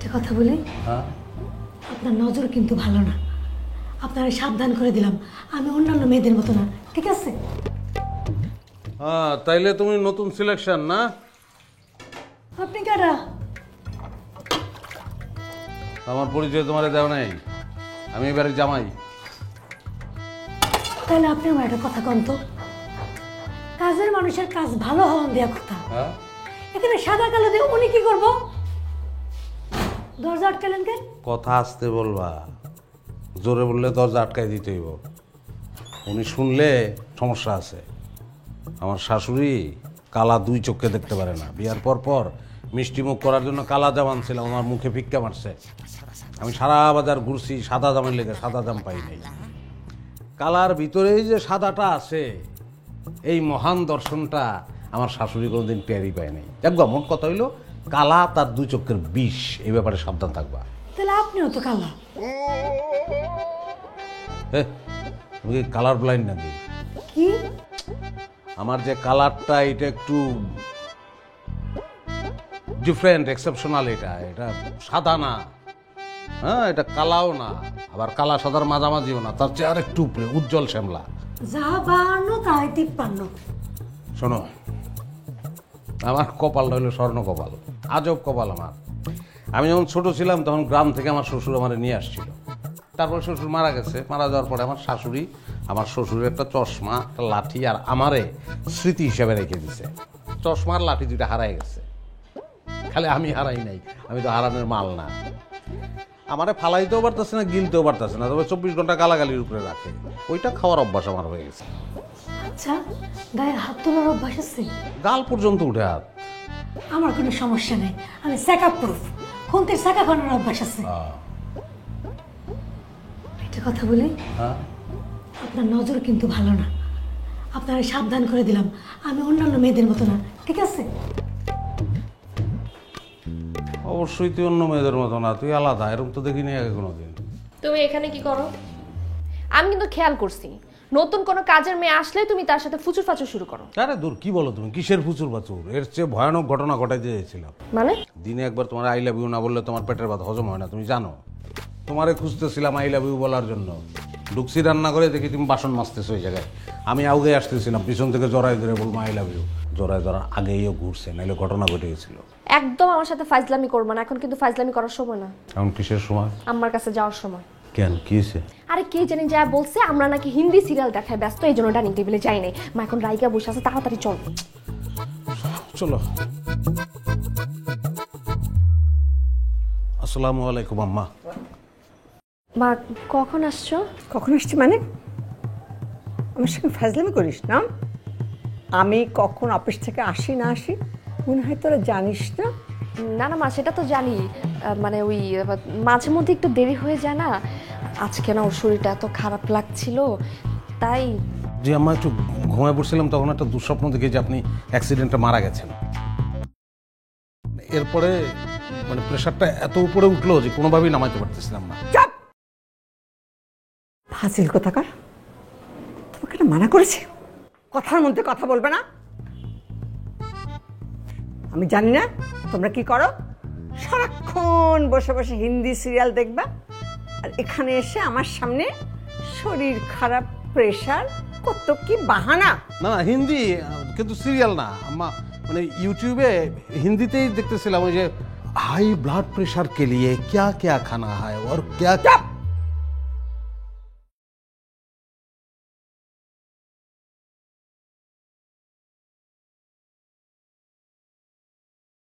একটা কথা বলি, হ্যাঁ আপনার নজর কিন্তু ভালো না। আপনারা সাবধান করে দিলাম, আমি অন্যান্য মেয়েদের মতো না, ঠিক আছে? হ্যাঁ, তাইলে তুমি নতুন সিলেকশন না? আপনি কারা? আমার পরিচয় তোমার দেওয়া নাই, আমি এবারে জামাই। তাহলে আপনি আমার একটা কথা কন তো, কাজের মানুষের কাজ ভালো হওয়ান দেওয়া কথা, হ্যাঁ এখানে সাদা কালো দিয়ে উনি কি করবো? দরজা আটকালেন কেন? কথা আসতে বলবা, জোরে বললে দরজা আটকাই দিতে হইব। উনি শুনলে সমস্যা আছে। আমার শাশুড়ি কালা দুই চোখে দেখতে পারে না। বিয়ার পর পর মিষ্টি মুখ করার জন্য কালা জাম আনছিলাম, আমার মুখে ফিক্কা মারছে। আমি সারা বাজার ঘুরছি সাদা জামের লেগে, সাদা জাম পাই নাই। কালার ভিতরেই যে সাদাটা আছে, এই মহান দর্শনটা আমার শাশুড়ি কোনোদিন পেয়ারি পায় নাই। দেখবা, মোট কথা হইলো কালা তার দুই চোখের বিষ, এই ব্যাপারে সাবধান থাকবা। তাহলে আপনিও তো কালা। তুমি কি কালার ব্লাইন্ড নাকি? কি? আমার যে কালারটা এটা একটু ডিফারেন্ট, এক্সেপশনাল। এটা এটা সাদা না, হ্যাঁ, এটা কালাও না, আবার কালা সাদার মাঝামাঝিও না, তার চেয়ে আর একটু উপরে, উজ্জ্বল শ্যামলা। যা বান্ন তাই 53। শোনো, আমার কপালটা হলো স্বর্ণ কপাল, আজব কপাল আমার। আমি যখন ছোট ছিলাম তখন গ্রাম থেকে আমার শ্বশুর আমার নিয়ে আসছিল। তারপর শ্বশুর মারা গেছে। মারা যাওয়ার পরে আমার শাশুড়ি আমার শ্বশুরের একটা চশমা, একটা লাঠি আর আমারে স্মৃতি হিসাবে রেখে দিছে। চশমার লাঠি দুইটা হারাই গেছে, খালি আমি হারাই নাই, আমি তো হারানোর মাল না। আমারে ফালাইতেও পারতেছে না, গিলতেও পারতেছে না, তবে 24 ঘন্টা গালাগালির উপরে রাখে। ওইটা খাওয়ার অভ্যাস আমার হয়ে গেছে। আচ্ছা, গায়ে হাত তোলার অভ্যাস আছে? গাল পর্যন্ত উঠে হাত। আমার কোনো সমস্যা নেই, আমি স্যাকা প্রুফ। খুন্তির স্যাকা খানোর অভ্যাস আছে। একটা কথা বলি, হ্যাঁ, আপনার নজর কিন্তু ভালো না। আপনারা সাবধান করে দিলাম, আমি অন্যান্য মেয়েদের মতো না, ঠিক আছে? অবশ্যই তুই অন্য মেয়েদের মতো না, তুই আলাদা। এরকম তো দেখিনি আগে কোনোদিন। তুমি এখানে কি করো? আমি কিন্তু খেয়াল করছি, নতুন কোনো কাজের মেয়ে আসলে তুমি তার সাথে ফুচুর ফাচুর শুরু করো। আরে দূর, কি বলো তুমি? কিসের ফুচুর ফাচুর? এর চেয়ে ভয়ানক ঘটনা ঘটাইতে চেয়েছিলাম। মানে? দিনে একবার তোমার আই লাভ ইউ না বললে তোমার পেটের ভাত হজম হয় না, তুমি জানো। তোমারে খুঁজতেছিলাম আই লাভ ইউ বলার জন্য। ঢুকছি রান্না করে, দেখি তুমি বাসন মাজতেছো ওই জায়গায়। আমি আগে আসতেছিলাম, পিছন থেকে জড়াই ধরে বলবো আই লাভ ইউ। জড়াই ধরার আগেইও ঘুরছে, নাহলে ঘটনা ঘটে গেছিল। একদম আমার সাথে ফাজলামি করবে না, এখন কিন্তু ফাজলামি করার সময় না। এখন কিসের সময়? আমার কাছে যাওয়ার সময়। কেন, কি হয়েছে? আরে কে জানি যা বলছে আমরা নাকি হিন্দি সিরিয়াল দেখায় ব্যস্ত, এই জন্য ডাইনিং টেবিলে যাই নাই। মা এখন রাইকা বসে আছে, তাড়াতাড়ি চল। চলো। আসসালামু আলাইকুম আম্মা। মা, কখন আসছো? কখন আসছি মানে? আমার সঙ্গে ফাজলামি করিস না। আমি কখন অফিস থেকে আসি না আসি মনে হয় তোরা জানিস না। না না মা, সেটা তো জানি, মানে ওই মাঝে মধ্যে একটু দেরি হয়ে যায় না। আজকে না ওর শরীরটা এত খারাপ লাগছিল, তাই। যে আম্মা, একটু ঘুমায় পড়ছিলাম, তখন একটা দুঃস্বপ্ন দেখে যে আপনি অ্যাক্সিডেন্টে মারা গেছেন। এরপরে মানে প্রেশারটা এত উপরে উঠলো যে কোনোভাবেই নামাইতে পারতেছিলাম না। চাপ! ফাজিল কোথাকার, তোমাকে না মানা করেছি কথার মধ্যে কথা বলবে না। আমি জানি না তোমরা কি করো, সারাক্ষণ বসে বসে হিন্দি সিরিয়াল দেখবা, আর এখানে এসে আমার সামনে শরীর খারাপ, প্রেশার, কত কি বাহানা। না না, হিন্দি কিন্তু সিরিয়াল না আম্মা, মানে ইউটিউবে হিন্দিতেই দেখতেছিলাম ওই যে হাই ব্লাড প্রেশার কে লিয়ে ক্যা ক্যা খানা হয় और क्या